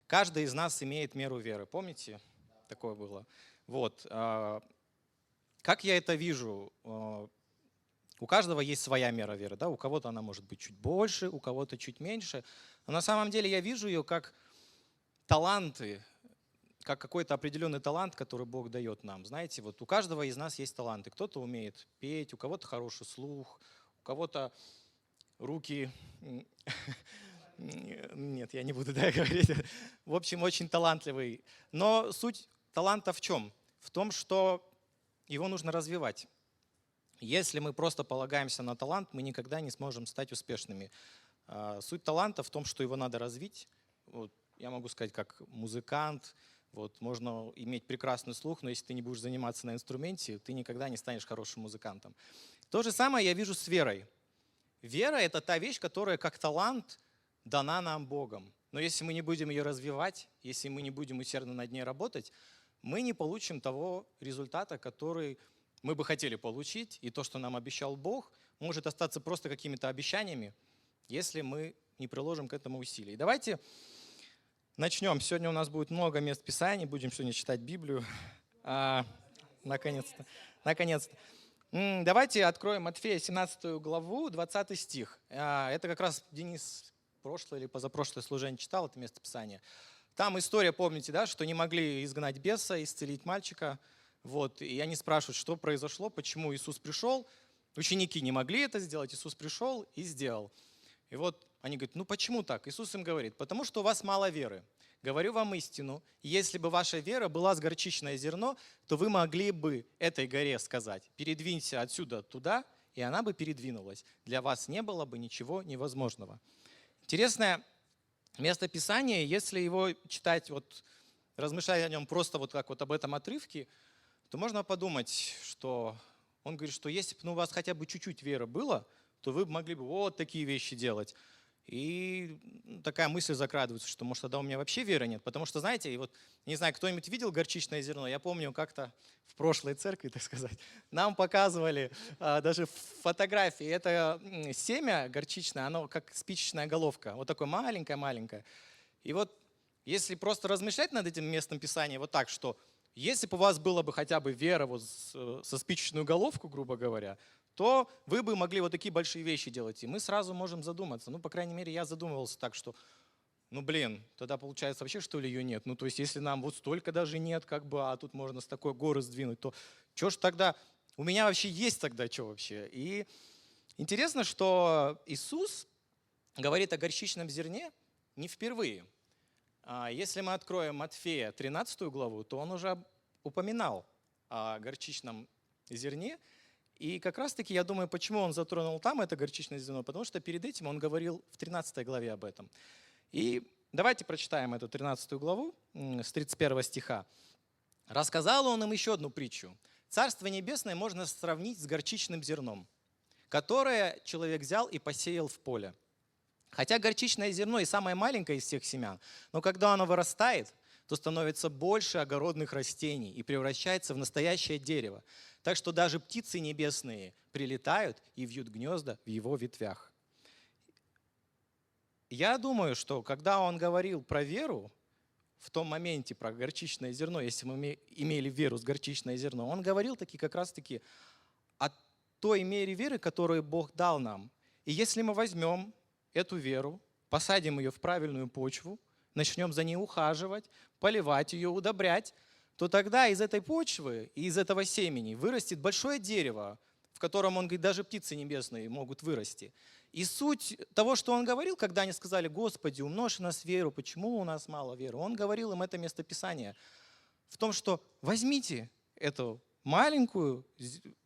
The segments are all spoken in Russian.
каждый из нас имеет меру веры. Помните? Такое было. Вот. Как я это вижу? У каждого есть своя мера веры. Да? У кого-то она может быть чуть больше, у кого-то чуть меньше. Но на самом деле я вижу ее как таланты, как какой-то определенный талант, который Бог дает нам. Знаете, вот у каждого из нас есть таланты. Кто-то умеет петь, у кого-то хороший слух, у кого-то руки... Нет, я не буду говорить. В общем, очень талантливый. Но суть таланта в чем? В том, что его нужно развивать. Если мы просто полагаемся на талант, мы никогда не сможем стать успешными. Суть таланта в том, что его надо развить. Вот, я могу сказать, как музыкант, вот, можно иметь прекрасный слух, но если ты не будешь заниматься на инструменте, ты никогда не станешь хорошим музыкантом. То же самое я вижу с верой. Вера – это та вещь, которая как талант дана нам Богом. Но если мы не будем ее развивать, если мы не будем усердно над ней работать, мы не получим того результата, который мы бы хотели получить. И то, что нам обещал Бог, может остаться просто какими-то обещаниями, если мы не приложим к этому усилий. Давайте начнем. Сегодня у нас будет много мест Писаний, будем сегодня читать Библию. Наконец-то. Наконец-то. Давайте откроем Матфея 17 главу, 20 стих. Это как раз Денис прошлое или позапрошлое служение читал, это место Писания. Там история, помните, да, что не могли изгнать беса, исцелить мальчика. Вот, и они спрашивают, что произошло, почему Иисус пришел. Ученики не могли это сделать, Иисус пришел и сделал. И вот они говорят, ну почему так? Иисус им говорит, потому что у вас мало веры. Говорю вам истину, если бы ваша вера была с горчичное зерно, то вы могли бы этой горе сказать, передвинься отсюда туда, и она бы передвинулась. Для вас не было бы ничего невозможного. Интересное место Писания, если его читать, вот, размышлять о нем просто вот как вот об этом отрывке, то можно подумать, что он говорит, что если бы у вас хотя бы чуть-чуть веры было, то вы могли бы вот такие вещи делать. И такая мысль закрадывается, что может тогда у меня вообще веры нет. Потому что, знаете, и вот, не знаю, кто-нибудь видел горчичное зерно? Я помню как-то в прошлой церкви, так сказать, нам показывали даже фотографии. Это семя горчичное, оно как спичечная головка, вот такое маленькое-маленькое. И вот если просто размышлять над этим местом Писания вот так, что если бы у вас была бы хотя бы вера вот со спичечную головку, грубо говоря, то вы бы могли вот такие большие вещи делать. И мы сразу можем задуматься. Ну, по крайней мере, я задумывался так, что, ну, блин, тогда получается вообще, что ли, ее нет? Ну, то есть, если нам вот столько даже нет, как бы, а тут можно с такой горы сдвинуть, то что ж тогда, у меня вообще есть тогда что вообще? И интересно, что Иисус говорит о горчичном зерне не впервые. Если мы откроем Матфея 13 главу, то он уже упоминал о горчичном зерне. И как раз-таки, я думаю, почему он затронул там это горчичное зерно, потому что перед этим он говорил в 13 главе об этом. И давайте прочитаем эту 13 главу с 31 стиха. «Рассказал он им еще одну притчу. Царство небесное можно сравнить с горчичным зерном, которое человек взял и посеял в поле. Хотя горчичное зерно и самое маленькое из всех семян, но когда оно вырастает, то становится больше огородных растений и превращается в настоящее дерево. Так что даже птицы небесные прилетают и вьют гнезда в его ветвях». Я думаю, что когда он говорил про веру, в том моменте про горчичное зерно, если мы имели веру с горчичное зерно, он говорил как раз-таки о той мере веры, которую Бог дал нам. И если мы возьмем эту веру, посадим ее в правильную почву, начнем за ней ухаживать, поливать ее, удобрять, то тогда из этой почвы и из этого семени вырастет большое дерево, в котором, он говорит, даже птицы небесные могут вырасти. И суть того, что он говорил, когда они сказали, Господи, умножь в нас веру, почему у нас мало веры? Он говорил им это местописание в том, что возьмите эту маленькую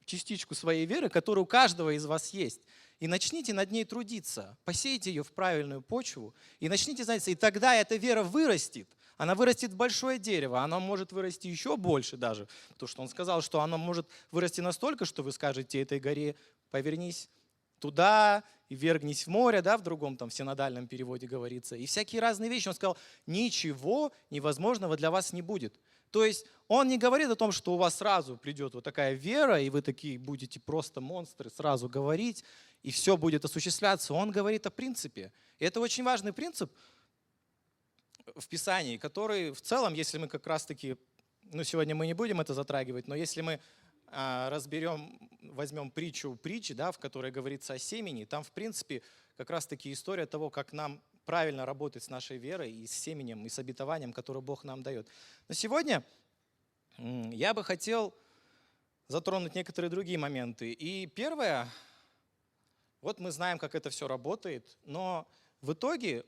частичку своей веры, которая у каждого из вас есть, и начните над ней трудиться, посейте ее в правильную почву, и начните, знаете, и тогда эта вера вырастет. Она вырастет в большое дерево, она может вырасти еще больше даже, потому что он сказал, что она может вырасти настолько, что вы скажете этой горе, повернись туда и вергнись в море, да, в другом там в синодальном переводе говорится, и всякие разные вещи. Он сказал, ничего невозможного для вас не будет. То есть он не говорит о том, что у вас сразу придет вот такая вера, и вы такие будете просто монстры сразу говорить, и все будет осуществляться. Он говорит о принципе. И это очень важный принцип. в Писании, который в целом, если мы как раз-таки, ну сегодня мы не будем это затрагивать, но если мы возьмем притчу притчи, да, в которой говорится о семени, там в принципе как раз-таки история того, как нам правильно работать с нашей верой и с семенем, и с обетованием, которое Бог нам дает. Но сегодня я бы хотел затронуть некоторые другие моменты. И первое, вот мы знаем, как это все работает, но в итоге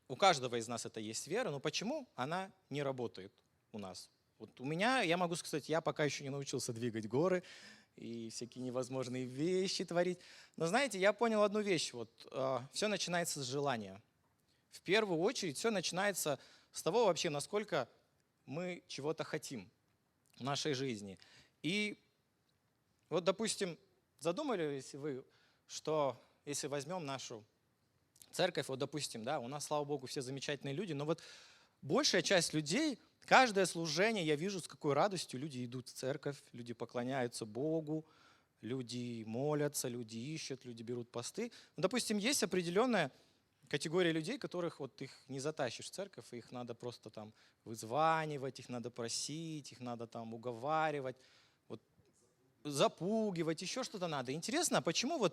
у каждого из нас это есть вера, но почему она не работает у нас? Вот у меня, я могу сказать, я пока еще не научился двигать горы и всякие невозможные вещи творить. Но знаете, я понял одну вещь. Вот, все начинается с желания. В первую очередь все начинается с того вообще, насколько мы чего-то хотим в нашей жизни. И вот, допустим, задумались вы, что если возьмем нашу церковь, вот, допустим, да, у нас, слава Богу, все замечательные люди, но вот большая часть людей, каждое служение, я вижу, с какой радостью люди идут в церковь, люди поклоняются Богу, люди молятся, люди ищут, люди берут посты. Ну, допустим, есть определенная категория людей, которых вот их не затащишь в церковь, их надо просто там вызванивать, их надо просить, их надо там уговаривать, вот, запугивать, еще что-то надо. Интересно, почему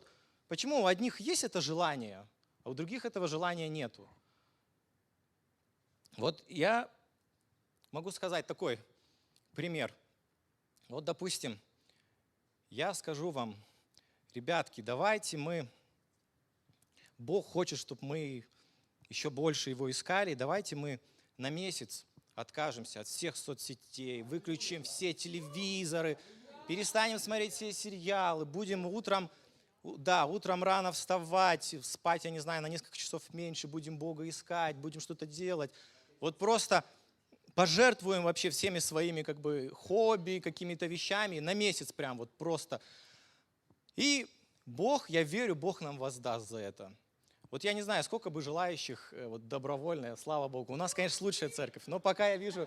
у одних есть это желание, а у других этого желания нету? Вот я могу сказать такой пример. Вот, допустим, я скажу вам, ребятки, давайте Бог хочет, чтобы мы еще больше Его искали, давайте мы на месяц откажемся от всех соцсетей, выключим все телевизоры, перестанем смотреть все сериалы, будем утром рано вставать, спать, я не знаю, на несколько часов меньше, будем Бога искать, будем что-то делать. Вот просто пожертвуем вообще всеми своими как бы хобби, какими-то вещами на месяц прям вот просто. И Бог, я верю, Бог нам воздаст за это. Вот я не знаю, сколько бы желающих вот, добровольно, слава Богу. У нас, конечно, лучшая церковь, но пока я вижу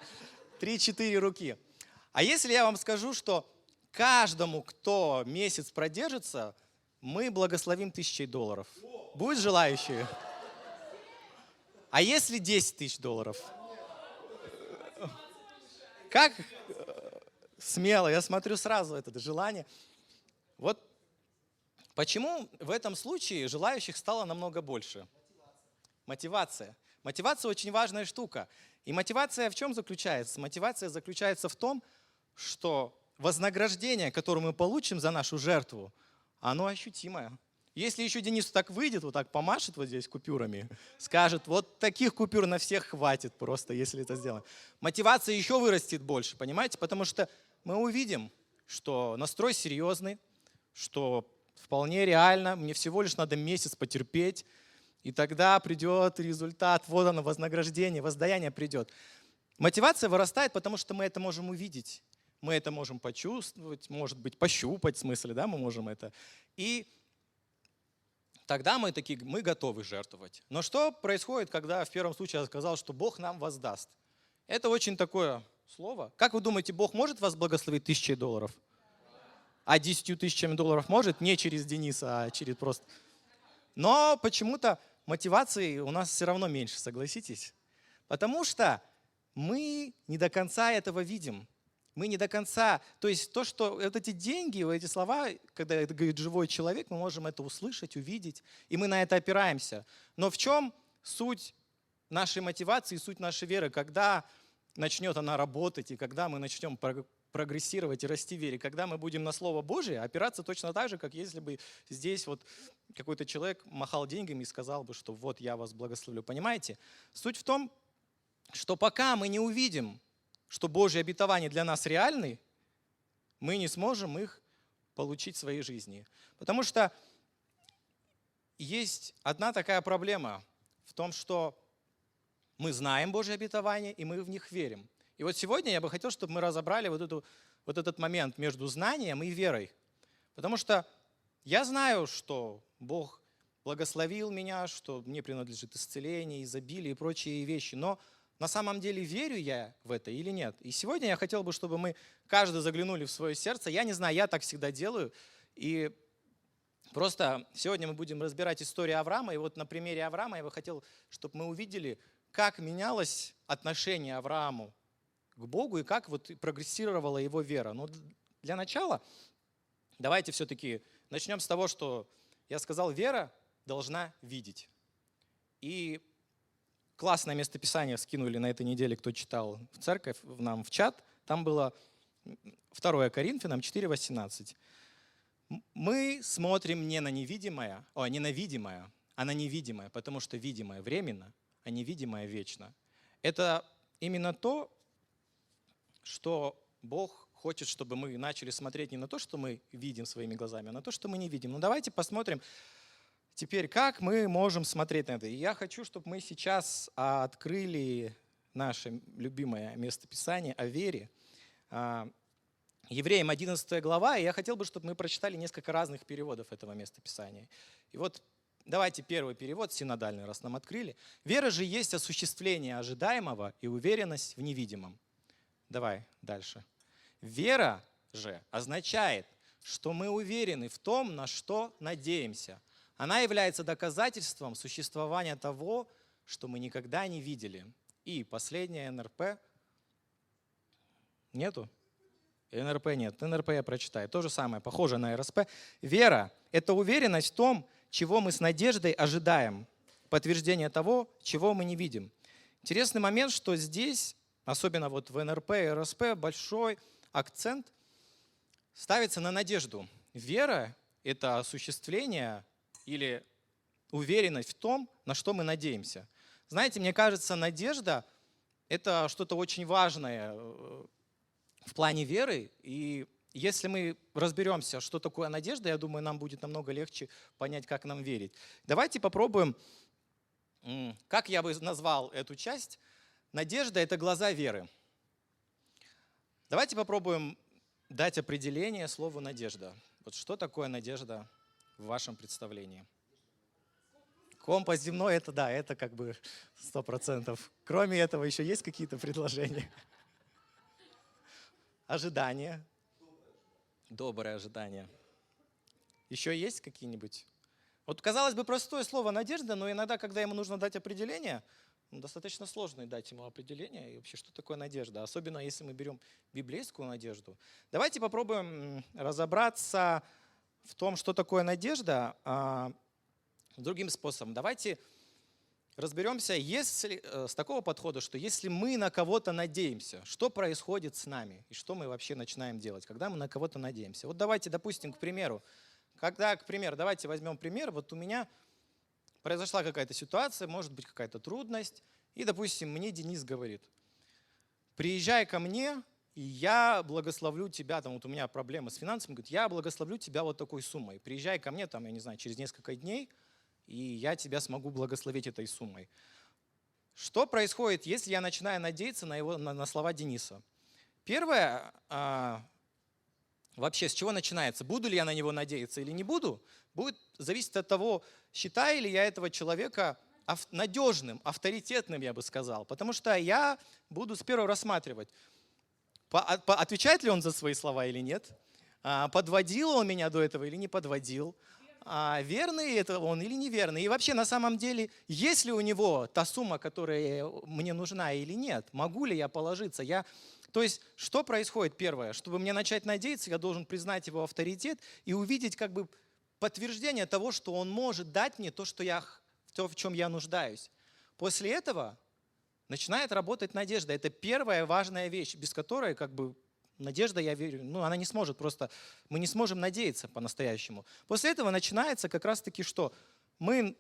3-4 руки. А если я вам скажу, что каждому, кто месяц продержится, мы благословим $1000. Будет желающие? А если $10 000? Как смело, я смотрю сразу это желание. Вот почему в этом случае желающих стало намного больше? Мотивация. Мотивация очень важная штука. И мотивация в чем заключается? Мотивация заключается в том, что вознаграждение, которое мы получим за нашу жертву, оно ощутимое. Если еще Денис так выйдет, вот так помашет вот здесь купюрами, скажет, вот таких купюр на всех хватит просто, если это сделаем. Мотивация еще вырастет больше, понимаете? Потому что мы увидим, что настрой серьезный, что вполне реально, мне всего лишь надо месяц потерпеть, и тогда придет результат, вот оно, вознаграждение, воздаяние придет. Мотивация вырастает, потому что мы это можем увидеть, мы это можем почувствовать, может быть, пощупать в смысле, да, мы можем это. И тогда мы готовы жертвовать. Но что происходит, когда в первом случае я сказал, что Бог нам воздаст? Это очень такое слово. Как вы думаете, Бог может вас благословить $1000? А 10 тысячами долларов может? Не через Дениса, а через просто. Но почему-то мотивации у нас все равно меньше, согласитесь? Потому что мы не до конца этого видим. Мы не до конца, то есть то, что вот эти деньги, эти слова, когда это говорит живой человек, мы можем это услышать, увидеть, и мы на это опираемся. Но в чем суть нашей мотивации, суть нашей веры, когда начнет она работать, и когда мы начнем прогрессировать и расти в вере, когда мы будем на Слово Божие опираться точно так же, как если бы здесь вот какой-то человек махал деньгами и сказал бы, что вот я вас благословлю. Понимаете? Суть в том, что пока мы не увидим, что Божьи обетования для нас реальны, мы не сможем их получить в своей жизни. Потому что есть одна такая проблема в том, что мы знаем Божьи обетования, и мы в них верим. И вот сегодня я бы хотел, чтобы мы разобрали вот этот момент между знанием и верой. Потому что я знаю, что Бог благословил меня, что мне принадлежит исцеление, изобилие и прочие вещи, но на самом деле верю я в это или нет? И сегодня я хотел бы, чтобы мы каждый заглянули в свое сердце. Я не знаю, я так всегда делаю. И Просто сегодня мы будем разбирать историю Авраама, и вот на примере Авраама я бы хотел, чтобы мы увидели, как менялось отношение Аврааму к Богу и как вот прогрессировала его вера. Но для начала давайте все-таки начнем с того, что я сказал, вера должна видеть. И классное местописание скинули на этой неделе, кто читал в церковь, нам в чат. Там было 2 Коринфянам 4:18. Мы смотрим не на невидимое, не на видимое, а на невидимое, потому что видимое временно, а невидимое вечно. Это именно то, что Бог хочет, чтобы мы начали смотреть не на то, что мы видим своими глазами, а на то, что мы не видим. Ну давайте посмотрим теперь, как мы можем смотреть на это. И я хочу, чтобы мы сейчас открыли наше любимое местописание о вере. Евреям 11 глава, и я хотел бы, чтобы мы прочитали несколько разных переводов этого местописания. И вот давайте первый перевод, синодальный, раз нам открыли. «Вера же есть осуществление ожидаемого и уверенность в невидимом». Давай дальше. Вера же означает, что мы уверены в том, на что надеемся. Она является доказательством существования того, что мы никогда не видели. И последнее НРП. Нету? НРП нет. НРП я прочитаю. То же самое, похоже на РСП. Вера – это уверенность в том, чего мы с надеждой ожидаем. Подтверждение того, чего мы не видим. Интересный момент, что здесь, особенно вот в НРП и РСП, большой акцент ставится на надежду. Вера – это осуществление или уверенность в том, на что мы надеемся. Знаете, мне кажется, надежда – это что-то очень важное в плане веры, и если мы разберемся, что такое надежда, я думаю, нам будет намного легче понять, как нам верить. Давайте попробуем, как я бы назвал эту часть. Надежда – это глаза веры. Давайте попробуем дать определение слову «надежда». Вот что такое надежда в вашем представлении? Компас земной – это да, это как бы 100%. Кроме этого еще есть какие-то предложения? Ожидание. Доброе ожидание. Еще есть какие-нибудь? Вот, казалось бы, простое слово «надежда», но иногда, когда ему нужно дать определение, достаточно сложно дать ему определение. И вообще, что такое надежда? Особенно, если мы берем библейскую надежду. Давайте попробуем разобраться в том, что такое надежда, другим способом. Давайте разберемся с такого подхода, что если мы на кого-то надеемся, что происходит с нами и что мы вообще начинаем делать, когда мы на кого-то надеемся. Вот давайте, допустим, к примеру, давайте возьмем пример, вот у меня произошла какая-то ситуация, может быть какая-то трудность, и, допустим, мне Денис говорит: приезжай ко мне, и я благословлю тебя, там вот у меня проблемы с финансами, говорит, я благословлю тебя вот такой суммой, приезжай ко мне, там, я не знаю, через несколько дней, и я тебя смогу благословить этой суммой. Что происходит, если я начинаю надеяться на слова Дениса? Первое, вообще с чего начинается? Буду ли я на него надеяться или не буду? Будет зависеть от того, считаю ли я этого человека надежным, авторитетным, я бы сказал. Потому что я буду сперва рассматривать, отвечает ли он за свои слова или нет, подводил он меня до этого или не подводил, верный это он или неверный. И вообще, на самом деле, есть ли у него та сумма, которая мне нужна или нет? Могу ли я положиться? То есть, что происходит первое? Чтобы мне начать надеяться, я должен признать его авторитет и увидеть как бы подтверждение того, что он может дать мне то, в чем я нуждаюсь. После этого начинает работать надежда. Это первая важная вещь, без которой как бы надежда, я верю, она не сможет просто, мы не сможем надеяться по-настоящему. После этого начинается как раз-таки что? Мы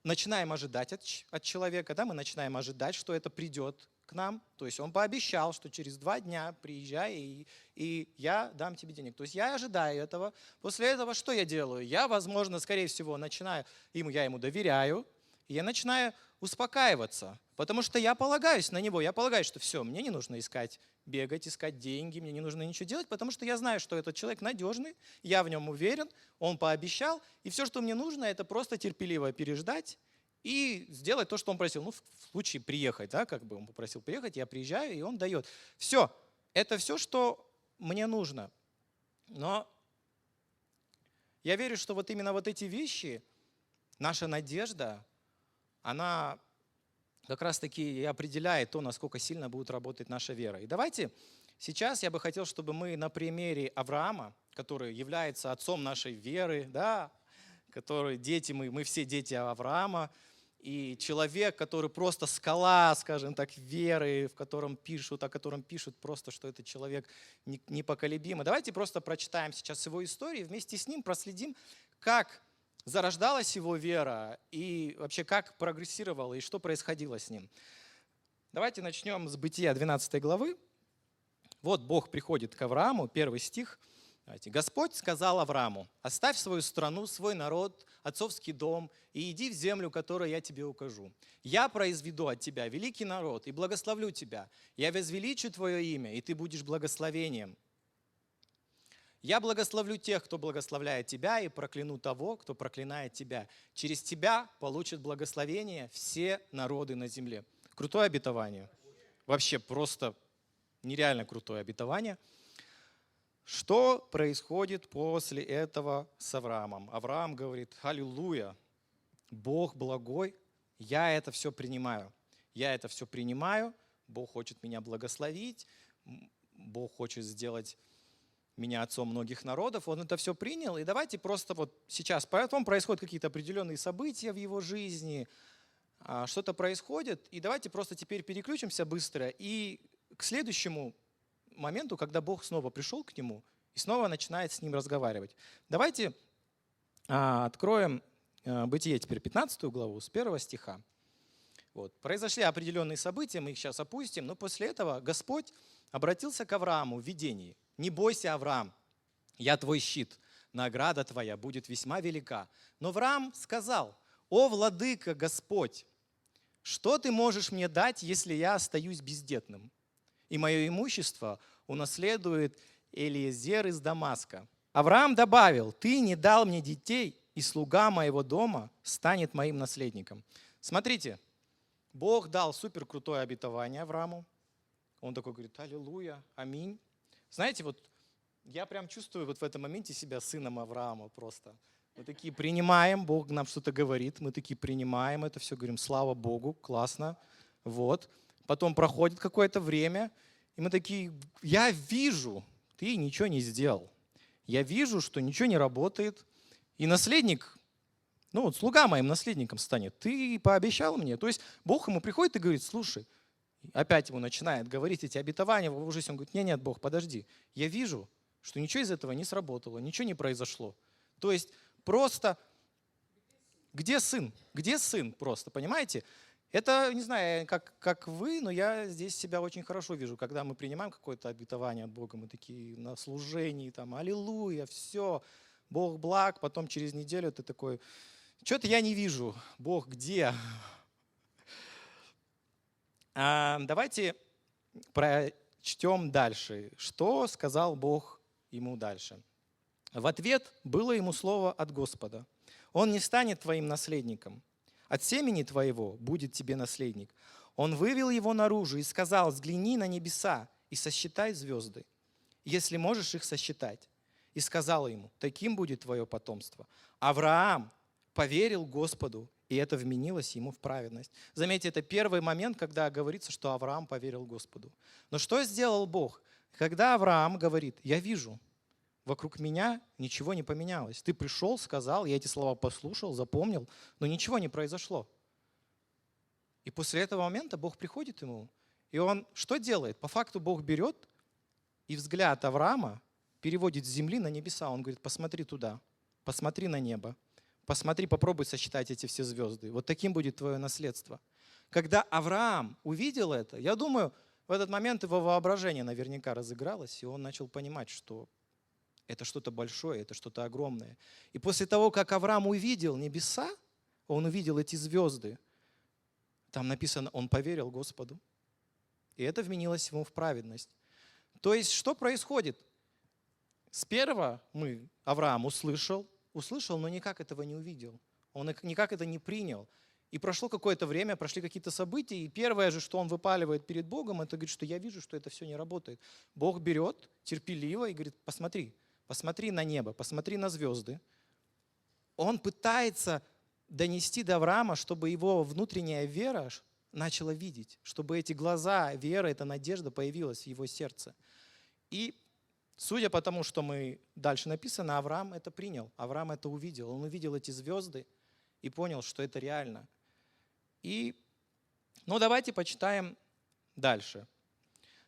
начинаем ожидать от человека, да, мы начинаем ожидать, что это придет к нам. То есть он пообещал, что через 2 дня приезжай, и я дам тебе денег. То есть я ожидаю этого. После этого что я делаю? Я, возможно, скорее всего, я ему доверяю, и я начинаю успокаиваться, потому что я полагаюсь на него. Я полагаюсь, что все, мне не нужно бегать, искать деньги, мне не нужно ничего делать, потому что я знаю, что этот человек надежный, я в нем уверен, он пообещал, и все, что мне нужно, это просто терпеливо переждать и сделать то, что он просил. В случае приехать, да, как бы он попросил приехать, я приезжаю, и он дает. Все, это все, что мне нужно. Но Я верю, что вот именно вот эти вещи, наша надежда, она как раз-таки и определяет то, насколько сильно будет работать наша вера. И давайте сейчас я бы хотел, чтобы мы на примере Авраама, который является отцом нашей веры, да, который дети, мы все дети Авраама, и человек, который просто скала, скажем так, веры, о котором пишут просто, что это человек непоколебимый. Давайте просто прочитаем сейчас его историю, и вместе с ним проследим, как зарождалась его вера и вообще как прогрессировала и что происходило с ним. Давайте начнем с Бытия 12 главы. Вот Бог приходит к Аврааму, 1 стих. Давайте. «Господь сказал Аврааму: оставь свою страну, свой народ, отцовский дом и иди в землю, которую я тебе укажу. Я произведу от тебя великий народ и благословлю тебя. Я возвеличу твое имя, и ты будешь благословением. Я благословлю тех, кто благословляет тебя, и прокляну того, кто проклинает тебя. Через тебя получат благословение все народы на земле». Крутое обетование. Вообще просто нереально крутое обетование. Что происходит после этого с Авраамом? Авраам говорит: аллилуйя, Бог благой, я это все принимаю. Я это все принимаю, Бог хочет меня благословить, Бог хочет сделать меня отцом многих народов. Он это все принял. И давайте просто вот сейчас, потом происходят какие-то определенные события в его жизни, что-то происходит. И давайте просто теперь переключимся быстро и к следующему моменту, когда Бог снова пришел к нему и снова начинает с ним разговаривать. Давайте откроем Бытие теперь 15 главу с 1 стиха. Вот. Произошли определенные события, мы их сейчас опустим, но после этого Господь обратился к Аврааму в видении. «Не бойся, Авраам, я твой щит, награда твоя будет весьма велика». Но Авраам сказал: «О, владыка Господь, что ты можешь мне дать, если я остаюсь бездетным? И мое имущество унаследует Элиезер из Дамаска». Авраам добавил: «Ты не дал мне детей, и слуга моего дома станет моим наследником». Смотрите, Бог дал суперкрутое обетование Аврааму. Он такой говорит: аллилуйя, аминь. Знаете, вот я прям чувствую вот в этом моменте себя сыном Авраама просто. Мы такие принимаем, Бог нам что-то говорит, мы такие принимаем это все, говорим: слава Богу, классно. Вот. Потом проходит какое-то время, и мы такие: я вижу, ты ничего не сделал. Я вижу, что ничего не работает. И наследник, ну вот слуга моим наследником станет. Ты пообещал мне. То есть Бог ему приходит и говорит: слушай, опять ему начинает говорить эти обетования в его жизни. Он говорит: нет, Бог, подожди. Я вижу, что ничего из этого не сработало, ничего не произошло. То есть просто где сын? Где сын просто, понимаете? Это, не знаю, как вы, но я здесь себя очень хорошо вижу. Когда мы принимаем какое-то обетование от Бога, мы такие на служении, там, аллилуйя, все, Бог благ. Потом через неделю ты такой: что-то я не вижу, Бог где? Давайте прочтем дальше. Что сказал Бог ему дальше? В ответ было ему слово от Господа: «Он не станет твоим наследником. От семени твоего будет тебе наследник». Он вывел его наружу и сказал: «Взгляни на небеса и сосчитай звезды, если можешь их сосчитать». И сказал ему: «Таким будет твое потомство». Авраам поверил Господу, и это вменилось ему в праведность. Заметьте, это первый момент, когда говорится, что Авраам поверил Господу. Но что сделал Бог? Когда Авраам говорит: «Я вижу, вокруг меня ничего не поменялось. Ты пришел, сказал, я эти слова послушал, запомнил, но ничего не произошло». И после этого момента Бог приходит ему, и он что делает? По факту Бог берет и взгляд Авраама переводит с земли на небеса. Он говорит: посмотри туда, посмотри на небо, посмотри, попробуй сосчитать эти все звезды. Вот таким будет твое наследство. Когда Авраам увидел это, я думаю, в этот момент его воображение наверняка разыгралось, и он начал понимать, что это что-то большое, это что-то огромное. И после того, как Авраам увидел небеса, он увидел эти звезды, там написано: он поверил Господу. И это вменилось ему в праведность. То есть, что происходит? Сперва Авраам услышал, но никак этого не увидел. Он никак это не принял. И прошло какое-то время, прошли какие-то события, и первое же, что он выпаливает перед Богом, это говорит, что я вижу, что это все не работает. Бог берет терпеливо и говорит: посмотри на небо, посмотри на звезды, он пытается донести до Авраама, чтобы его внутренняя вера начала видеть, чтобы эти глаза, вера, эта надежда появилась в его сердце. И судя по тому, что мы дальше написано, Авраам это принял, Авраам это увидел. Он увидел эти звезды и понял, что это реально. Давайте почитаем дальше.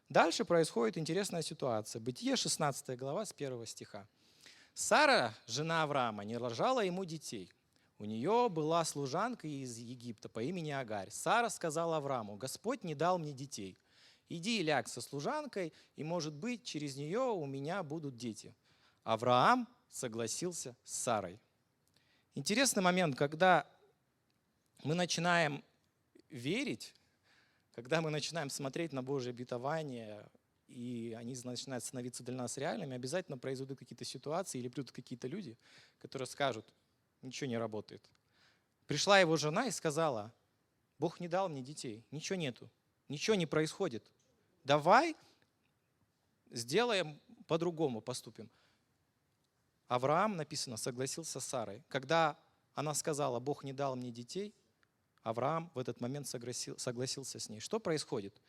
Дальше происходит интересная ситуация. Бытие, 16 глава, с 1 стиха. Сара, жена Авраама, не рожала ему детей. У нее была служанка из Египта по имени Агарь. Сара сказала Аврааму: «Господь не дал мне детей. Иди и ляг со служанкой, и, может быть, через нее у меня будут дети». Авраам согласился с Сарой. Интересный момент, когда мы начинаем верить, когда мы начинаем смотреть на Божье обетование, и они начинают становиться для нас реальными, обязательно произойдут какие-то ситуации или придут какие-то люди, которые скажут: ничего не работает. Пришла его жена и сказала: Бог не дал мне детей, ничего нету, ничего не происходит. Давай сделаем по-другому, поступим. Авраам, написано, согласился с Сарой. Когда она сказала: Бог не дал мне детей, Авраам в этот момент согласился с ней. Что происходит?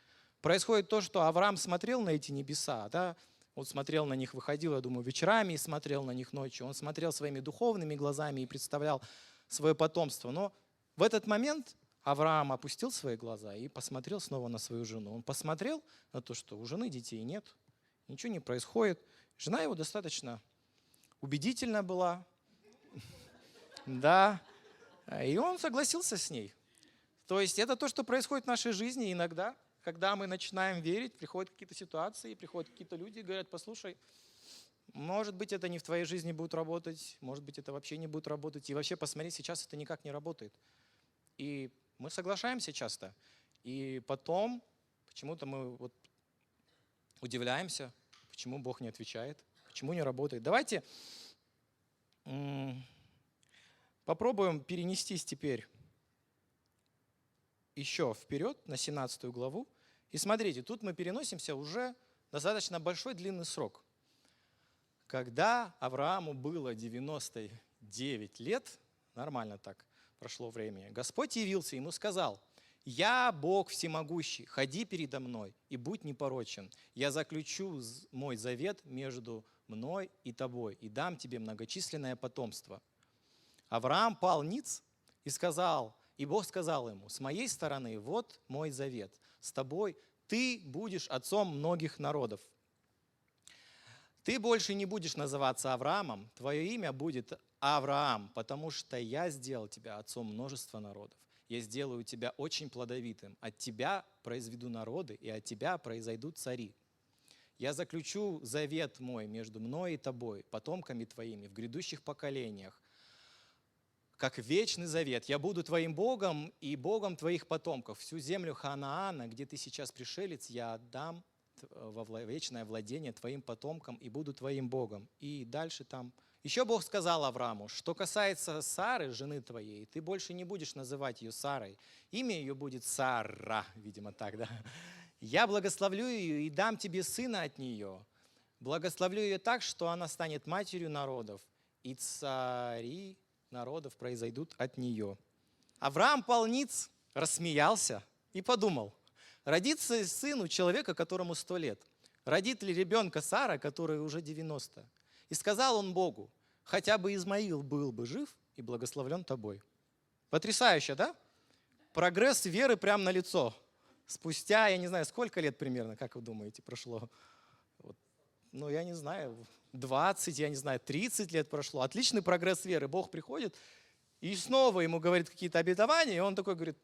Происходит то, что Авраам смотрел на эти небеса, да? Он смотрел на них, выходил, я думаю, вечерами и смотрел на них ночью. Он смотрел своими духовными глазами и представлял свое потомство. Но в этот момент Авраам опустил свои глаза и посмотрел снова на свою жену. Он посмотрел на то, что у жены детей нет, ничего не происходит. Жена его достаточно убедительна была, да, и он согласился с ней. То есть это то, что происходит в нашей жизни иногда, когда мы начинаем верить, приходят какие-то ситуации, приходят какие-то люди и говорят: послушай, может быть, это не в твоей жизни будет работать, может быть, это вообще не будет работать, и вообще, посмотри, сейчас это никак не работает. И мы соглашаемся часто, и потом почему-то мы удивляемся, почему Бог не отвечает, почему не работает. Давайте попробуем перенестись теперь еще вперед на 17 главу. И смотрите, тут мы переносимся уже достаточно большой длинный срок. Когда Аврааму было 99 лет, нормально так прошло времени, Господь явился ему, сказал: «Я Бог всемогущий, ходи передо мной и будь непорочен. Я заключу мой завет между мной и тобой и дам тебе многочисленное потомство». Авраам пал ниц и Бог сказал ему: «С моей стороны вот мой завет. С тобой ты будешь отцом многих народов. Ты больше не будешь называться Авраамом, твое имя будет Авраам, потому что я сделал тебя отцом множества народов. Я сделаю тебя очень плодовитым. От тебя произведу народы, и от тебя произойдут цари. Я заключу завет мой между мной и тобой, потомками твоими в грядущих поколениях, как вечный завет. Я буду твоим Богом и Богом твоих потомков. Всю землю Ханаана, где ты сейчас пришелец, я отдам во вечное владение твоим потомкам и буду твоим Богом». И дальше там. Еще Бог сказал Аврааму: «Что касается Сары, жены твоей, ты больше не будешь называть ее Сарой. Имя ее будет Сара», видимо так, да? «Я благословлю ее и дам тебе сына от нее. Благословлю ее так, что она станет матерью народов, и цари народов произойдут от нее». Авраам пал ниц, рассмеялся и подумал: родится сын у человека, которому 100 лет. Родит ли ребенка Сара, которой уже 90? И сказал он Богу: хотя бы Измаил был бы жив и благословлен тобой. Потрясающе, да? Прогресс веры прямо на лицо. Спустя, я не знаю, сколько лет примерно, как вы думаете, прошло? Я не знаю, 20, я не знаю, 30 лет прошло. Отличный прогресс веры. Бог приходит и снова ему говорит какие-то обетования, и он такой говорит: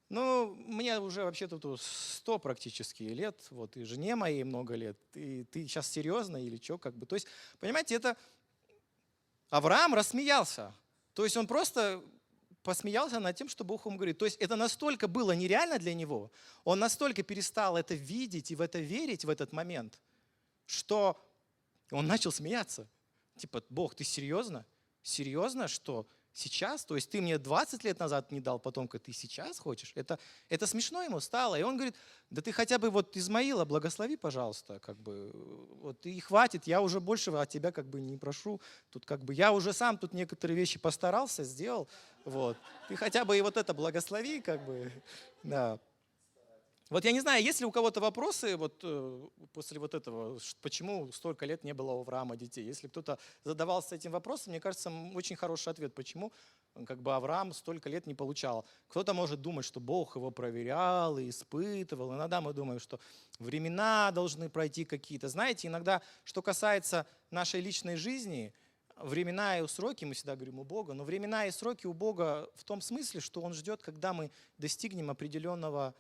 мне уже вообще-то 100 практически лет, и жене моей много лет, и ты сейчас серьезно или что? То есть, понимаете, это Авраам рассмеялся. То есть он просто посмеялся над тем, что Бог ему говорит. То есть это настолько было нереально для него, он настолько перестал это видеть и в это верить в этот момент, что он начал смеяться. Типа: Бог, ты серьезно? Серьезно, что Сейчас? То есть ты мне 20 лет назад не дал потомка, ты сейчас хочешь? Это смешно ему стало. И он говорит, да ты хотя бы вот Измаила благослови, пожалуйста, как бы, вот и хватит, я уже большего от тебя как бы не прошу. Тут как бы я уже сам тут некоторые вещи постарался, сделал, вот. Ты хотя бы и вот это благослови, как бы, да. Вот я не знаю, есть ли у кого-то вопросы вот после вот этого, почему столько лет не было у Авраама детей? Если кто-то задавался этим вопросом, мне кажется, очень хороший ответ, почему как бы Авраам столько лет не получал. Кто-то может думать, что Бог его проверял и испытывал. Иногда мы думаем, что времена должны пройти какие-то. Знаете, иногда, что касается нашей личной жизни, времена и сроки, мы всегда говорим у Бога, но времена и сроки у Бога в том смысле, что Он ждет, когда мы достигнем определенного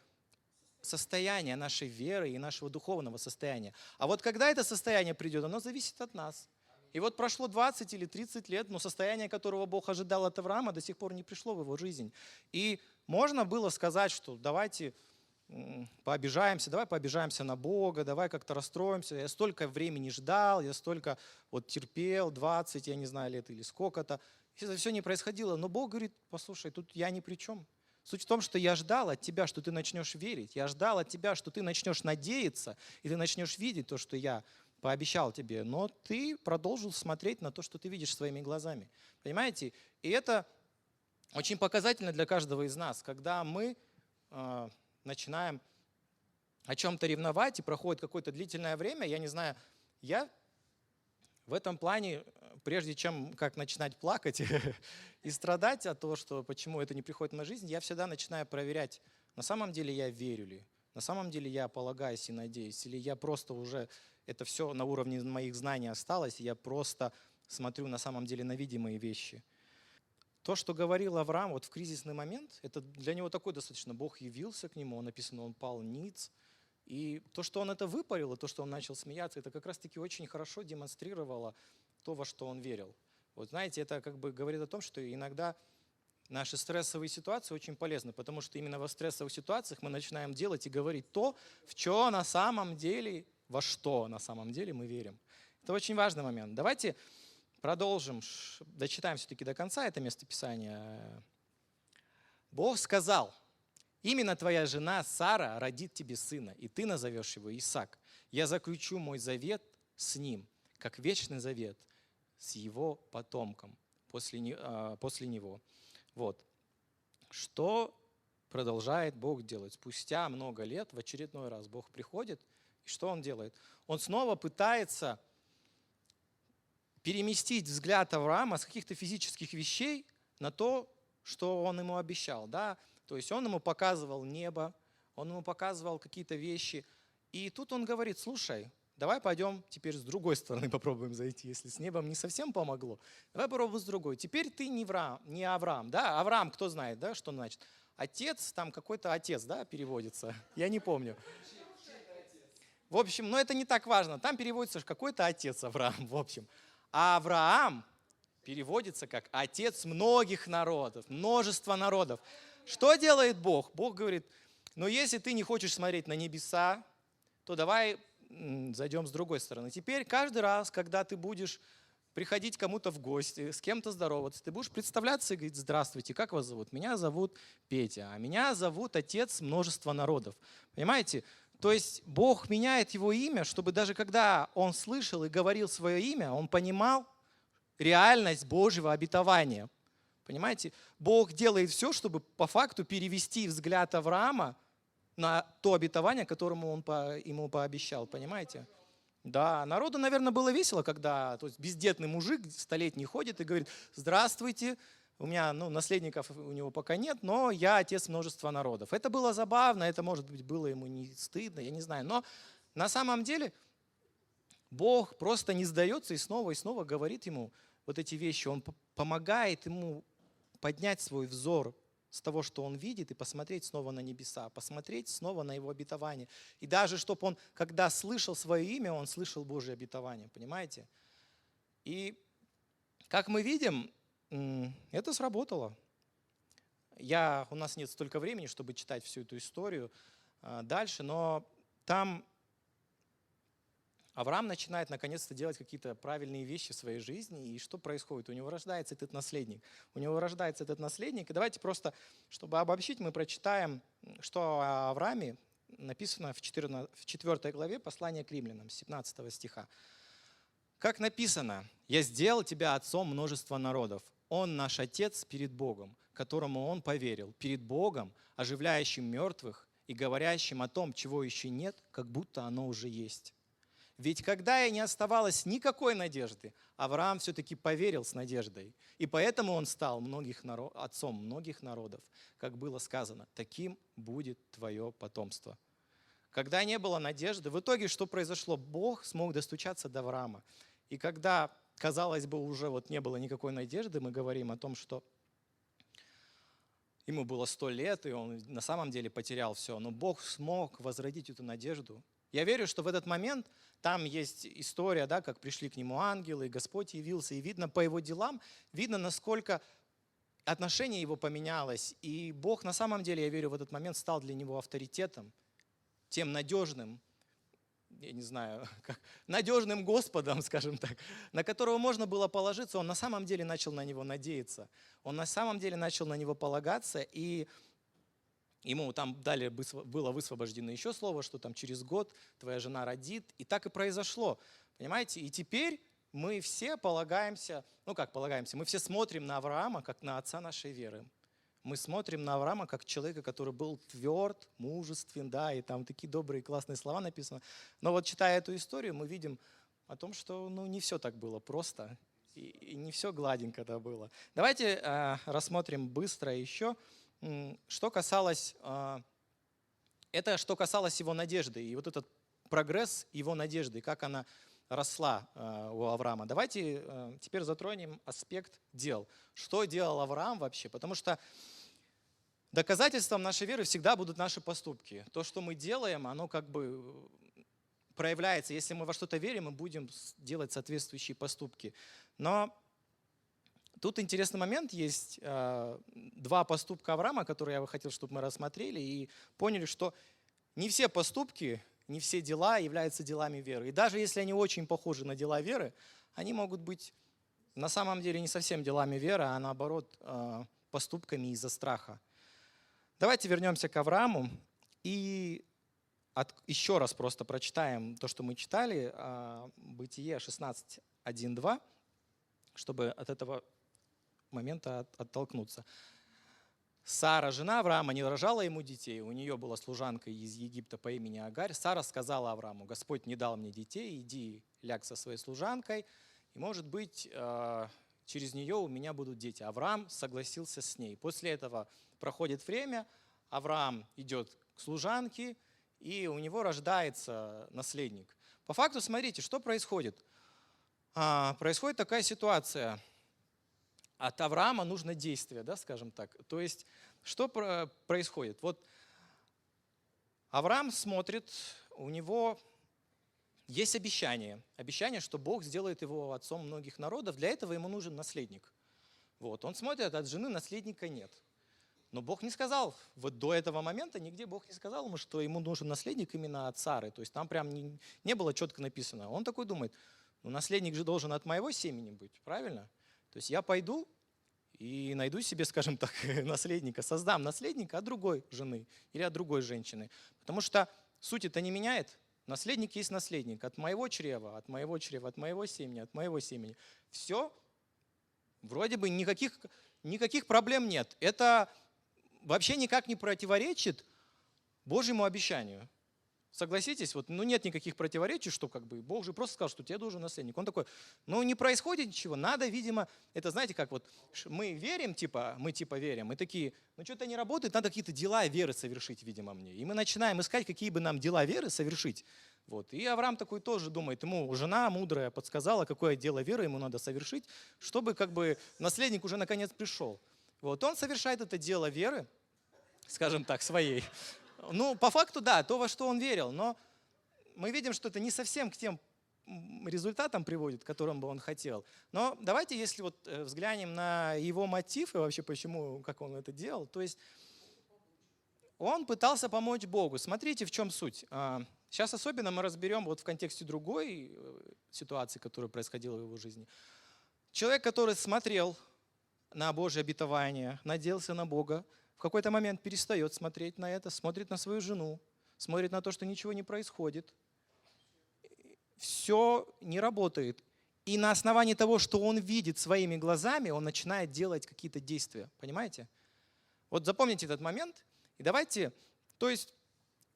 состояния нашей веры и нашего духовного состояния. А вот когда это состояние придет, оно зависит от нас. И вот прошло 20 или 30 лет, но состояние, которого Бог ожидал от Авраама, до сих пор не пришло в его жизнь. И можно было сказать, что давайте пообижаемся, давай пообижаемся на Бога, давай как-то расстроимся. Я столько времени ждал, я столько вот терпел, 20, я не знаю, лет или сколько-то. И это все не происходило. Но Бог говорит, послушай, тут я ни при чем. Суть в том, что я ждал от тебя, что ты начнешь верить. Я ждал от тебя, что ты начнешь надеяться, и ты начнешь видеть то, что я пообещал тебе. Но ты продолжил смотреть на то, что ты видишь своими глазами. Понимаете? И это очень показательно для каждого из нас, когда мы начинаем о чем-то ревновать, и проходит какое-то длительное время, я не знаю, я в этом плане, прежде чем как начинать плакать и страдать от того, что почему это не приходит в мою жизнь, я всегда начинаю проверять, на самом деле я верю ли, на самом деле я полагаюсь и надеюсь, или я просто уже, это все на уровне моих знаний осталось, и я просто смотрю на самом деле на видимые вещи. То, что говорил Авраам вот в кризисный момент, это для него такой достаточно, Бог явился к нему, написано, он пал ниц. И то, что он это выпарил, и то, что он начал смеяться, это как раз-таки очень хорошо демонстрировало то, во что он верил. Вот знаете, это как бы говорит о том, что иногда наши стрессовые ситуации очень полезны, потому что именно во стрессовых ситуациях мы начинаем делать и говорить то, в что на самом деле, во что на самом деле мы верим. Это очень важный момент. Давайте продолжим, дочитаем все-таки до конца это местописание. Бог сказал: именно твоя жена Сара родит тебе сына, и ты назовешь его Исаак. Я заключу мой завет с ним, как вечный завет с его потомком после него. Вот. Что продолжает Бог делать? Спустя много лет в очередной раз Бог приходит, и что Он делает? Он снова пытается переместить взгляд Авраама с каких-то физических вещей на то, что он ему обещал. Да? То есть он ему показывал небо, он ему показывал какие-то вещи. И тут он говорит: слушай, давай пойдем теперь с другой стороны попробуем зайти. Если с небом не совсем помогло, давай попробуем с другой. Теперь ты не Авраам. Да? Авраам, кто знает, да, что значит? Отец, там какой-то отец, да, переводится. Я не помню. В общем, но это не так важно. Там переводится какой-то отец Авраам, в общем. А Авраам переводится как отец многих народов, множество народов. Что делает Бог? Бог говорит: ну если ты не хочешь смотреть на небеса, то давай зайдем с другой стороны. Теперь каждый раз, когда ты будешь приходить кому-то в гости, с кем-то здороваться, ты будешь представляться и говорить: здравствуйте, как вас зовут? Меня зовут Петя, а меня зовут отец множества народов. Понимаете? То есть Бог меняет его имя, чтобы даже когда он слышал и говорил свое имя, он понимал реальность Божьего обетования. Понимаете? Бог делает все, чтобы по факту перевести взгляд Авраама на то обетование, которому он ему пообещал. Понимаете? Да, народу, наверное, было весело, когда то есть бездетный мужик столетний ходит и говорит: здравствуйте, у меня наследников у него пока нет, но я отец множества народов. Это было забавно, это, может быть, было ему не стыдно, я не знаю. Но на самом деле Бог просто не сдается и снова говорит ему вот эти вещи. Он помогает ему поднять свой взор с того, что он видит, и посмотреть снова на небеса, посмотреть снова на его обетование. И даже, чтобы он, когда слышал свое имя, он слышал Божье обетование, понимаете? И, как мы видим, это сработало. У нас нет столько времени, чтобы читать всю эту историю дальше, но там Авраам начинает наконец-то делать какие-то правильные вещи в своей жизни, и что происходит? У него рождается этот наследник. У него рождается этот наследник, и давайте просто, чтобы обобщить, мы прочитаем, что о Аврааме написано в 4 главе послания к римлянам, 17 стиха. Как написано: «Я сделал тебя отцом множества народов». Он наш Отец перед Богом, которому Он поверил, перед Богом, оживляющим мертвых и говорящим о том, чего еще нет, как будто оно уже есть. Ведь когда и не оставалось никакой надежды, Авраам все-таки поверил с надеждой, и поэтому он стал отцом многих народов, как было сказано: «Таким будет твое потомство». Когда не было надежды, в итоге что произошло? Бог смог достучаться до Авраама. И когда, казалось бы, уже не было никакой надежды, мы говорим о том, что ему было 100 лет, и он на самом деле потерял все, но Бог смог возродить эту надежду. Я верю, что в этот момент там есть история, да, как пришли к нему ангелы, и Господь явился, и видно по его делам, видно, насколько отношение его поменялось. И Бог на самом деле, я верю, в этот момент стал для него авторитетом, тем надежным, я не знаю, надежным Господом, скажем так, на которого можно было положиться. Он на самом деле начал на него надеяться. Он на самом деле начал на него полагаться, и ему там далее было высвобождено еще слово, что там через год твоя жена родит. И так и произошло. Понимаете? И теперь мы все полагаемся, мы все смотрим на Авраама, как на отца нашей веры. Мы смотрим на Авраама как человека, который был тверд, мужествен, да, и там такие добрые, классные слова написаны. Но вот читая эту историю, мы видим о том, что не все так было просто, и не все гладенько это было. Давайте рассмотрим быстро еще, что касалось его надежды, и вот этот прогресс его надежды, как она росла у Авраама. Давайте теперь затронем аспект дел. Что делал Авраам вообще? Потому что доказательством нашей веры всегда будут наши поступки. То, что мы делаем, оно проявляется. Если мы во что-то верим, мы будем делать соответствующие поступки. Но тут интересный момент есть. 2 поступка Авраама, которые я бы хотел, чтобы мы рассмотрели и поняли, что не все поступки, не все дела являются делами веры. И даже если они очень похожи на дела веры, они могут быть на самом деле не совсем делами веры, а наоборот поступками из-за страха. Давайте вернемся к Аврааму и еще раз просто прочитаем то, что мы читали, Бытие 16, 1, 2, чтобы от этого момента оттолкнуться. Сара, жена Авраама, не рожала ему детей. У нее была служанка из Египта по имени Агарь. Сара сказала Аврааму: «Господь не дал мне детей, иди ляг со своей служанкой, и, может быть, через нее у меня будут дети». Авраам согласился с ней. После этого проходит время, Авраам идет к служанке, и у него рождается наследник. По факту, смотрите, что происходит. Происходит такая ситуация. От Авраама нужно действие, да, скажем так. То есть, что происходит? Вот Авраам смотрит, у него есть обещание. Обещание, что Бог сделает его отцом многих народов. Для этого ему нужен наследник. Вот. Он смотрит, от жены наследника нет. Но Бог не сказал, вот до этого момента нигде Бог не сказал ему, что ему нужен наследник именно от Сары. То есть там прям не было четко написано. Он такой думает: наследник же должен от моего семени быть, правильно? То есть я пойду и найду себе, скажем так, наследника, создам наследника от другой жены или от другой женщины. Потому что суть это не меняет. Наследник есть наследник. От моего чрева, от моего чрева, от моего семени, от моего семени. Все, вроде бы никаких проблем нет. Это вообще никак не противоречит Божьему обещанию. Согласитесь, нет никаких противоречий, что Бог же просто сказал, что тебе должен наследник. Он такой, не происходит ничего, надо, видимо, это знаете, как мы верим, мы верим, мы такие, что-то не работает, надо какие-то дела веры совершить, видимо, мне. И мы начинаем искать, какие бы нам дела веры совершить. И Авраам такой тоже думает, ему жена мудрая подсказала, какое дело веры ему надо совершить, чтобы наследник уже наконец пришел. Он совершает это дело веры, скажем так, своей. По факту, да, то, во что он верил, но мы видим, что это не совсем к тем результатам приводит, к которым бы он хотел. Но давайте, если взглянем на его мотив и вообще почему, как он это делал, то есть он пытался помочь Богу. Смотрите, в чем суть. Сейчас особенно мы разберем вот в контексте другой ситуации, которая происходила в его жизни. Человек, который смотрел на Божье обетование, надеялся на Бога, в какой-то момент перестает смотреть на это, смотрит на свою жену, смотрит на то, что ничего не происходит. Все не работает. И на основании того, что он видит своими глазами, он начинает делать какие-то действия. Понимаете? Вот запомните этот момент. И давайте, то есть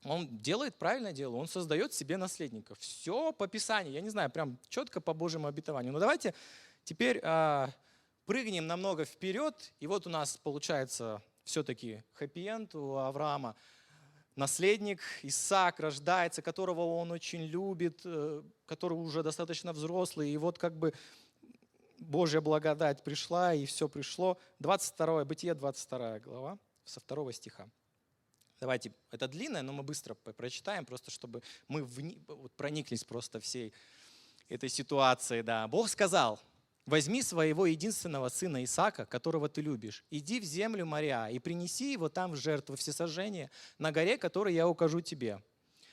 он делает правильное дело, он создает себе наследников. Все по Писанию, я не знаю, прям четко по Божьему обетованию. Но давайте теперь прыгнем намного вперед. И вот у нас получается все-таки хэппи-энд у Авраама. Наследник Исаак рождается, которого он очень любит, который уже достаточно взрослый. И вот как бы Божья благодать пришла, и все пришло. Бытие 22 глава, со 2 стиха. Давайте, это длинное, но мы быстро прочитаем, просто чтобы мы прониклись просто всей этой ситуацией. Да. Бог сказал: возьми своего единственного сына Исаака, которого ты любишь, иди в землю Мориа и принеси его там в жертву всесожжения на горе, которую я укажу тебе.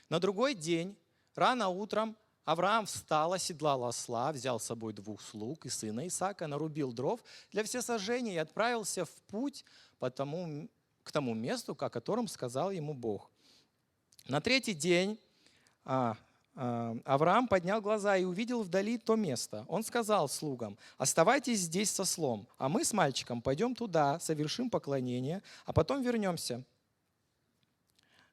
На другой день, рано утром, Авраам встал, оседлал осла, взял с собой 2 слуг и сына Исаака, нарубил дров для всесожжения и отправился в путь к тому месту, о котором сказал ему Бог. На 3-й день Авраам поднял глаза и увидел вдали то место. Он сказал слугам: оставайтесь здесь с ослом, а мы с мальчиком пойдем туда, совершим поклонение, а потом вернемся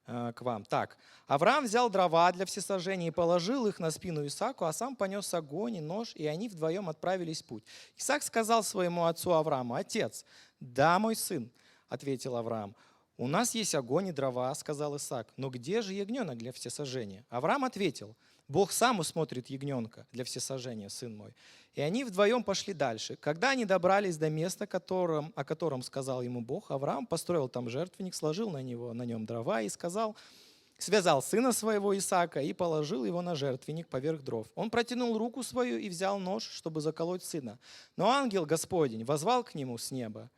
к вам. Так, Авраам взял дрова для всесожжения и положил их на спину Исааку, а сам понес огонь и нож, и они вдвоем отправились в путь. Исаак сказал своему отцу Аврааму: отец. Да, мой сын, ответил Авраам. У нас есть огонь и дрова, сказал Исаак, но где же ягненок для всесожжения? Авраам ответил: Бог сам усмотрит ягненка для всесожжения, сын мой. И они вдвоем пошли дальше. Когда они добрались до места, о котором сказал ему Бог, Авраам построил там жертвенник, сложил на нем дрова и связал сына своего Исаака и положил его на жертвенник поверх дров. Он протянул руку свою и взял нож, чтобы заколоть сына. Но ангел Господень воззвал к нему с неба: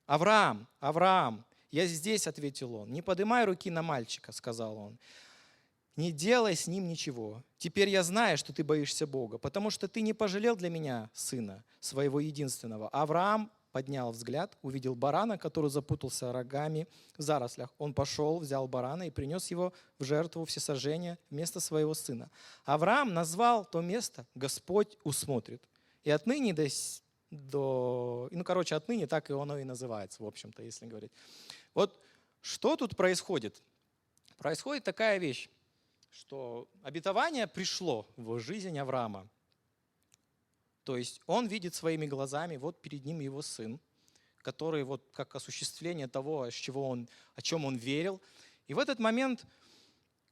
Авраам, Авраам! «Я здесь», — ответил он. «Не поднимай руки на мальчика», — сказал он. «Не делай с ним ничего. Теперь я знаю, что ты боишься Бога, потому что ты не пожалел для меня сына, своего единственного». Авраам поднял взгляд, увидел барана, который запутался рогами в зарослях. Он пошел, взял барана и принес его в жертву всесожжения вместо своего сына. Авраам назвал то место «Господь усмотрит». И отныне отныне так и оно и называется, в общем-то, если говорить. Вот что тут происходит? Происходит такая вещь, что обетование пришло в жизнь Авраама. То есть он видит своими глазами, вот перед ним его сын, который вот как осуществление того, о чем он верил. И в этот момент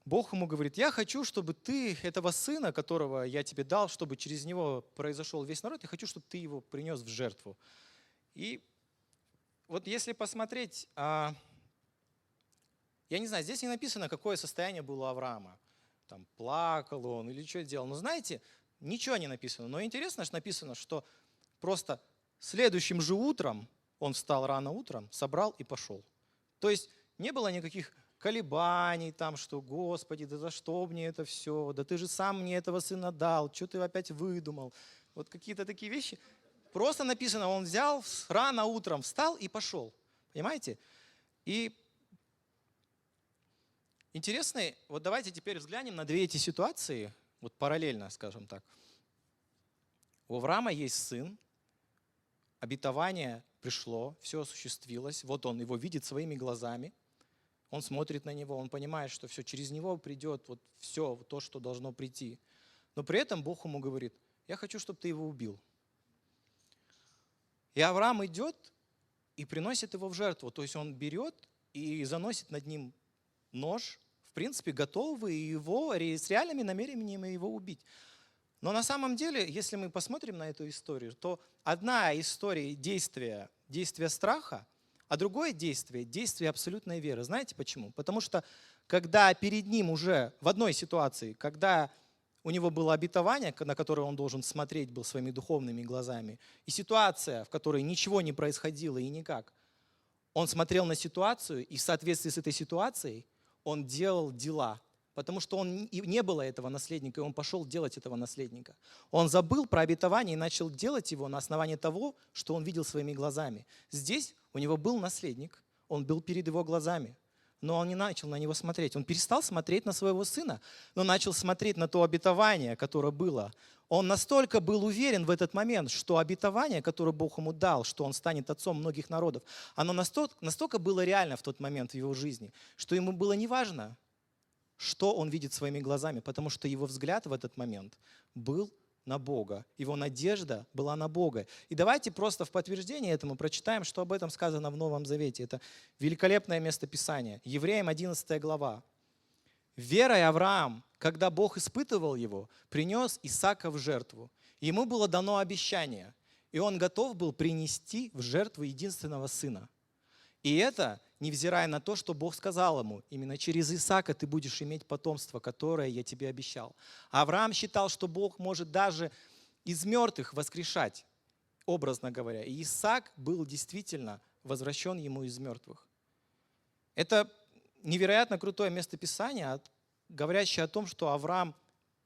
Бог ему говорит: я хочу, чтобы ты этого сына, которого я тебе дал, чтобы через него произошел весь народ, я хочу, чтобы ты его принес в жертву. И вот если посмотреть, я не знаю, здесь не написано, какое состояние было у Авраама. Там плакал он или что делал. Но знаете, ничего не написано. Но интересно, что написано, что просто следующим же утром он встал рано утром, собрал и пошел. То есть не было никаких колебаний, там, что: Господи, да за что мне это все? Да ты же сам мне этого сына дал, что ты опять выдумал? Вот какие-то такие вещи. Просто написано, он взял, рано утром встал и пошел. Понимаете? И интересно, вот давайте теперь взглянем на 2 эти ситуации, вот параллельно, скажем так. У Авраама есть сын, обетование пришло, все осуществилось, вот он его видит своими глазами, он смотрит на него, он понимает, что все, через него придет вот все то, что должно прийти. Но при этом Бог ему говорит: я хочу, чтобы ты его убил. И Авраам идет и приносит его в жертву. То есть он берет и заносит над ним нож, в принципе, готовый его с реальными намерениями его убить. Но на самом деле, если мы посмотрим на эту историю, то одна история действия страха, а другое действие абсолютной веры. Знаете почему? Потому что когда перед ним уже в одной ситуации, когда у него было обетование, на которое он должен смотреть был своими духовными глазами, и ситуация, в которой ничего не происходило и никак, он смотрел на ситуацию, и в соответствии с этой ситуацией он делал дела. потому что и не было этого наследника, и он пошел делать этого наследника. Он забыл про обетование и начал делать его на основании того, что он видел своими глазами. Здесь у него был наследник, он был перед его глазами, но он не начал на него смотреть. Он перестал смотреть на своего сына, но начал смотреть на то обетование, которое было. Он настолько был уверен в этот момент, что обетование, которое Бог ему дал, что он станет отцом многих народов, оно настолько было реально в тот момент в его жизни, что ему было неважно, что он видит своими глазами, потому что его взгляд в этот момент был на Бога. Его надежда была на Бога. И давайте просто в подтверждение этому прочитаем, что об этом сказано в Новом Завете. Это великолепное местописание. Евреям 11 глава. «Верой Авраам, когда Бог испытывал его, принес Исаака в жертву. Ему было дано обещание, и он готов был принести в жертву единственного сына. И это, невзирая на то, что Бог сказал ему, именно через Исаака ты будешь иметь потомство, которое я тебе обещал. Авраам считал, что Бог может даже из мертвых воскрешать, образно говоря. И Исаак был действительно возвращен ему из мертвых. Это невероятно крутое местописание, говорящее о том, что Авраам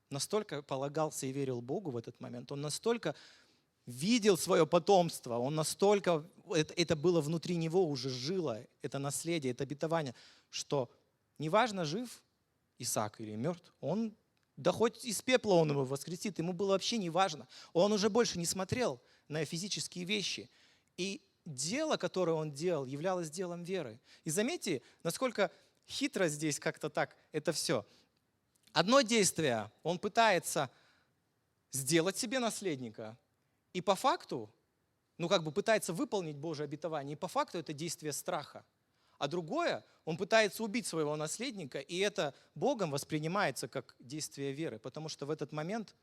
настолько полагался и верил Богу в этот момент, он настолько видел свое потомство, он настолько, это было внутри него, уже жило, это наследие, это обетование, что неважно, жив Исаак или мертв, да хоть из пепла он его воскресит, ему было вообще неважно. Он уже больше не смотрел на физические вещи. И дело, которое он делал, являлось делом веры. И заметьте, насколько хитро здесь как-то так это все. Одно действие, он пытается сделать себе наследника, и по факту, пытается выполнить Божье обетование, и по факту это действие страха. А другое, он пытается убить своего наследника, и это Богом воспринимается как действие веры, потому что в этот момент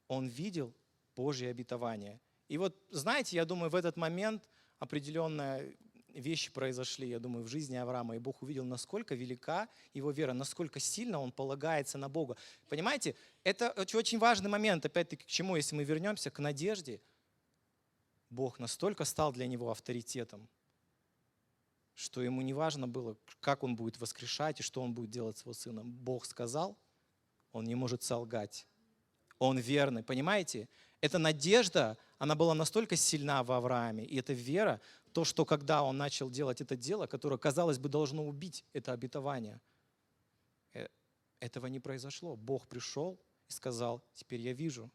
он видел Божье обетование. И вот, знаете, я думаю, в этот момент определенные вещи произошли, я думаю, в жизни Авраама, и Бог увидел, насколько велика его вера, насколько сильно он полагается на Бога. Понимаете, это очень важный момент, опять-таки, к чему, если мы вернемся к надежде, Бог настолько стал для него авторитетом, что ему не важно было, как он будет воскрешать и что он будет делать с его сыном. Бог сказал, он не может солгать. Он верный, понимаете? Эта надежда, она была настолько сильна в Аврааме, и эта вера, то, что когда он начал делать это дело, которое, казалось бы, должно убить это обетование, этого не произошло. Бог пришел и сказал, теперь я вижу,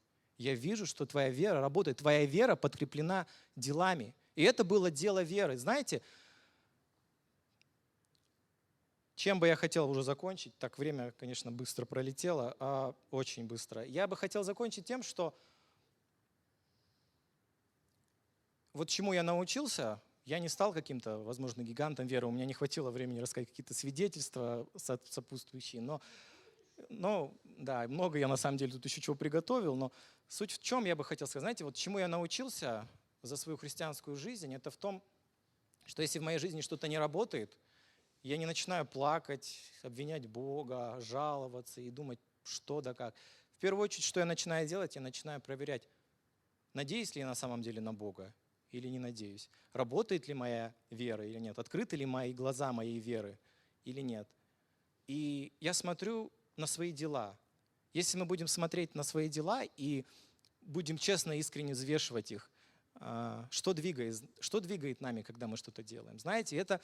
что твоя вера работает, твоя вера подкреплена делами. И это было дело веры. Знаете, чем бы я хотел уже закончить, так время, конечно, быстро пролетело, очень быстро. Я бы хотел закончить тем, что вот чему я научился, я не стал каким-то, возможно, гигантом веры, у меня не хватило времени рассказать какие-то свидетельства сопутствующие, но да, много я на самом деле тут еще чего приготовил, но суть в чем я бы хотел сказать, знаете, вот чему я научился за свою христианскую жизнь, это в том, что если в моей жизни что-то не работает, я не начинаю плакать, обвинять Бога, жаловаться и думать, что да как. В первую очередь, что я начинаю делать, я начинаю проверять, надеюсь ли я на самом деле на Бога или не надеюсь. Работает ли моя вера или нет, открыты ли мои глаза моей веры или нет. И я смотрю на свои дела. Если мы будем смотреть на свои дела и будем честно и искренне взвешивать их, что двигает нами, когда мы что-то делаем. Знаете, это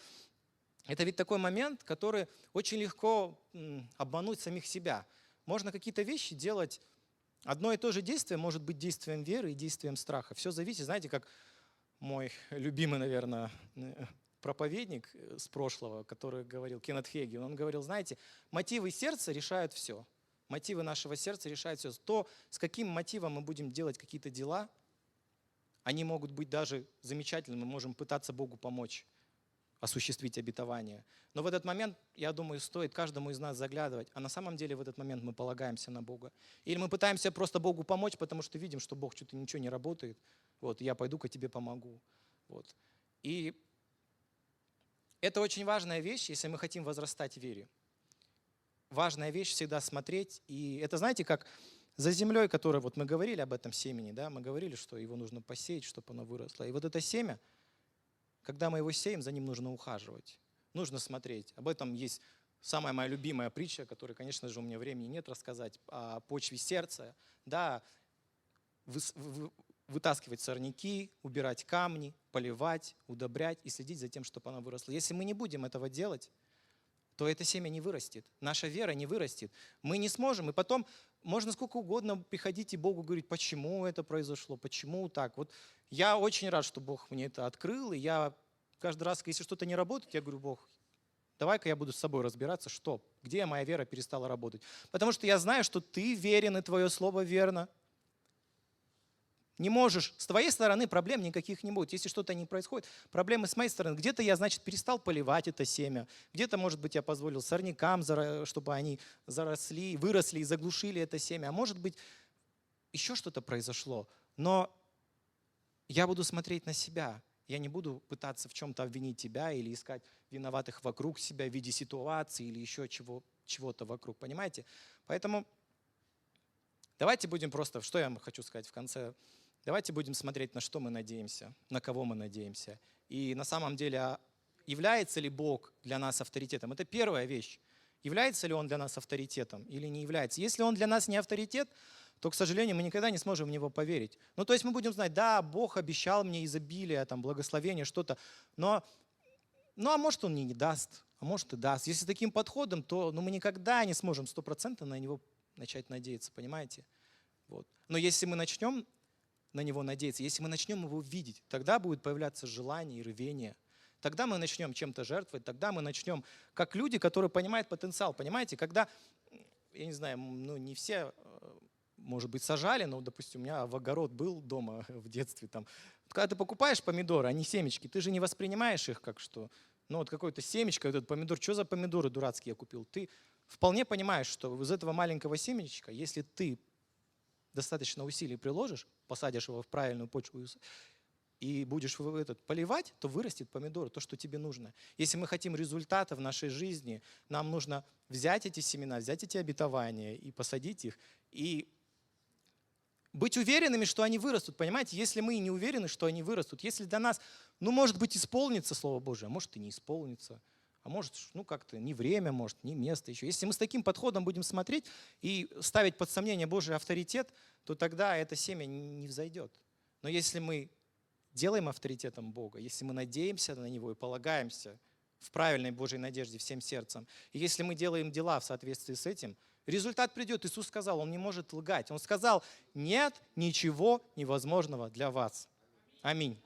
ведь такой момент, который очень легко обмануть самих себя. Можно какие-то вещи делать, одно и то же действие может быть действием веры и действием страха. Все зависит, знаете, как мой любимый, наверное, проповедник с прошлого, который говорил, Кеннет Хейген, он говорил, знаете, мотивы сердца решают все. Мотивы нашего сердца решают все. То, с каким мотивом мы будем делать какие-то дела, они могут быть даже замечательными, мы можем пытаться Богу помочь осуществить обетование. Но в этот момент, я думаю, стоит каждому из нас заглядывать, а на самом деле в этот момент мы полагаемся на Бога. Или мы пытаемся просто Богу помочь, потому что видим, что Бог что-то ничего не работает, я пойду-ка тебе помогу. И это очень важная вещь, если мы хотим возрастать в вере. Важная вещь всегда смотреть. И это, знаете, как за землей, которой мы говорили об этом семени, да, мы говорили, что его нужно посеять, чтобы оно выросло. И это семя, когда мы его сеем, за ним нужно ухаживать, нужно смотреть. Об этом есть самая моя любимая притча, которой, конечно же, у меня времени нет рассказать, о почве сердца. Да, вытаскивать сорняки, убирать камни, поливать, удобрять и следить за тем, чтобы она выросла. Если мы не будем этого делать, то это семя не вырастет. Наша вера не вырастет. Мы не сможем. И потом можно сколько угодно приходить и Богу говорить, почему это произошло, почему так. Вот я очень рад, что Бог мне это открыл. И я каждый раз, если что-то не работает, я говорю, Бог, давай-ка я буду с собой разбираться, что, где моя вера перестала работать. Потому что я знаю, что ты верен, и твое слово верно. Не можешь, с твоей стороны проблем никаких не будет. Если что-то не происходит, проблемы с моей стороны. Где-то я, значит, перестал поливать это семя. Где-то, может быть, я позволил сорнякам, чтобы они заросли, выросли и заглушили это семя. А может быть, еще что-то произошло. Но я буду смотреть на себя. Я не буду пытаться в чем-то обвинить тебя или искать виноватых вокруг себя в виде ситуации или еще чего-то вокруг. Понимаете? Поэтому давайте будем просто, что я хочу сказать в конце. Давайте будем смотреть, на что мы надеемся, на кого мы надеемся. И на самом деле, является ли Бог для нас авторитетом? Это первая вещь. Является ли Он для нас авторитетом или не является? Если Он для нас не авторитет, то, к сожалению, мы никогда не сможем в Него поверить. Ну, то есть мы будем знать, да, Бог обещал мне изобилие, там, благословение, что-то, но, ну, а может Он мне не даст, а может и даст. Если с таким подходом, то мы никогда не сможем 100% на Него начать надеяться, понимаете? Вот. Но если мы начнем на Него надеяться, если мы начнем Его видеть, тогда будет появляться желание и рвение. Тогда мы начнем чем-то жертвовать, тогда мы начнем, как люди, которые понимают потенциал. Понимаете, когда, я не знаю, ну не все, может быть, сажали, но, допустим, у меня в огород был дома в детстве. Там. Когда ты покупаешь помидоры, они семечки, ты же не воспринимаешь их как что, ну вот какое-то семечко, этот помидор, что за помидоры дурацкие я купил? Ты вполне понимаешь, что из этого маленького семечка, если ты достаточно усилий приложишь, посадишь его в правильную почву и будешь поливать, то вырастет помидор, то, что тебе нужно. Если мы хотим результата в нашей жизни, нам нужно взять эти семена, взять эти обетования и посадить их, и быть уверенными, что они вырастут. Понимаете, если мы не уверены, что они вырастут, если для нас, ну, может быть, исполнится Слово Божие, а может и не исполнится, а может, ну, как-то не время, может, не место еще. Если мы с таким подходом будем смотреть и ставить под сомнение Божий авторитет, то тогда это семя не взойдет. Но если мы делаем авторитетом Бога, если мы надеемся на Него и полагаемся в правильной Божьей надежде всем сердцем, и если мы делаем дела в соответствии с этим, результат придет. Иисус сказал, Он не может лгать. Он сказал, нет ничего невозможного для вас. Аминь.